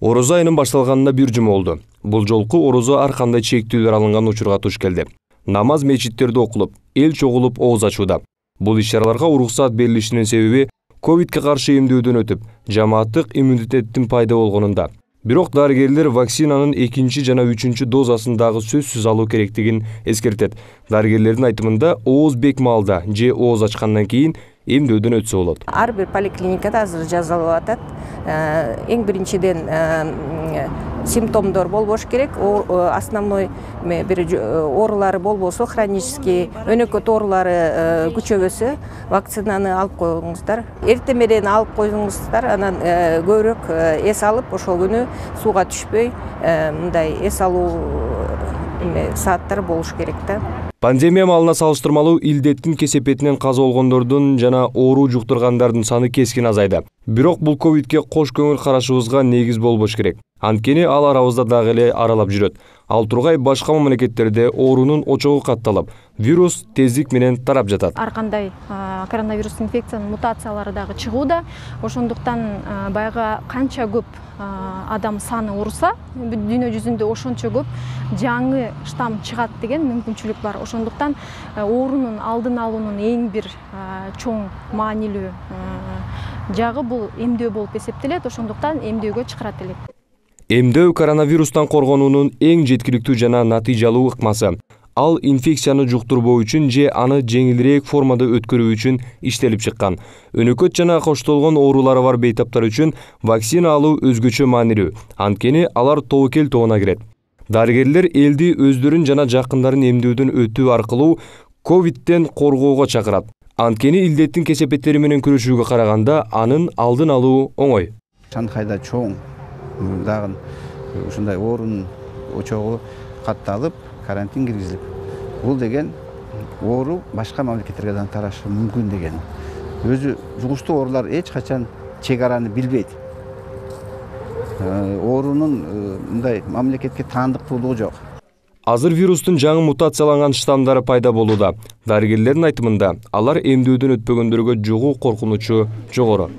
Орозо айынын башталганына бир жума болду. Бул жолку орозо ар кандай чектөөлөр алынган учурга туш келди. Намаз мечиттерде окулуп, эл чогулуп ооз ачууда. Бул иш-чараларга уруксат берилишинин себеби ковидке каршы эмдөөдөн өтүп, жамааттык иммунитеттин пайда болгонунда. Бирок дарыгерлер вакцинанын 2 жана 3 дозасын дагы сөзсүз алуу керектигин эскертет. Дарыгерлердин айтымында ооз бек маалда же ооз ачкандан кийин эмдөөдөн өтсө болот. Ар бир поликлиникада азыр жазалып атат. Эң биринчиден симптомдор болбош керек. Основной бир оорулары болбосо, хронический өнөкөт оорулары күчөбөсө, вакцинаны алып коюңуздар. Эрте менен алып коюңуздар, анан көбүрөөк эс алып, ошол күнү сууга түшпөй, мындай эс алуу сааттар болуш керек да. Пандемия малына салыштырмалуу илдеттин кесепетинен каза болгондордун жана оору жуктургандардын саны кескин азайды. Бирок бул ковидке кош көңүл карашыбызга негиз болбош керек. Анткени ал арабызда дагы эле аралап жүрөт. Ал тургай башка мамлекеттерде оорунун очогу катталып, вирус тездик менен тарап жатат. Ар кандай коронавирус инфекциянын мутациялары дагы чыгууда. Ошондуктан баягы канча көп адам саны урса, дүйнө жүзүндө ошончо көп жаңы штамм чыгат деген мүмкүнчүлүк бар. Ошондуктан оорунун алдын алуунун эң бир чоң маанилүү жагы бул эмдөө болуп эсептелет. Ошондуктан эмдөөгө чакырат элек. Эмдөө коронавирустан коргонуунун эң жеткиликтүү жана натыйжалуу ыкмасы. Ал инфекцияны жуктурбоо үчүн же аны жеңилирээк формада өткөрүү үчүн иштелип чыккан. Өнөкөт жана коштолгон оорулары бар бейтаптар үчүн вакцина алуу өзгөчө маанилүү. Анткени алар тобокел тобуна кирет. Дарыгерлер элди өздөрүн жана жакындарын эмдөөдөн өтүү аркылуу ковидтен коргоого чакырат. Анткени илдеттин кесепеттери менен күрөшүүгө караганда анын алдын алуу оңой. Шанхайда чоң дагы ушундай оорунун очогу катталып, карантин киргизилип, бул деген оору башка мамлекеттерге да тарашы мүмкүн деген. Өзү жугуштуу оорулар эч качан чек араны билбейт. Оорунун мындай мамлекетке таандыктуулугу жок. Азыр вирустун жаңы мутацияланган штаммдары пайда болууда. Дарыгерлердин айтымында, алар эмдөөдөн өтпөгөндөргө жугуу коркунучу жогору.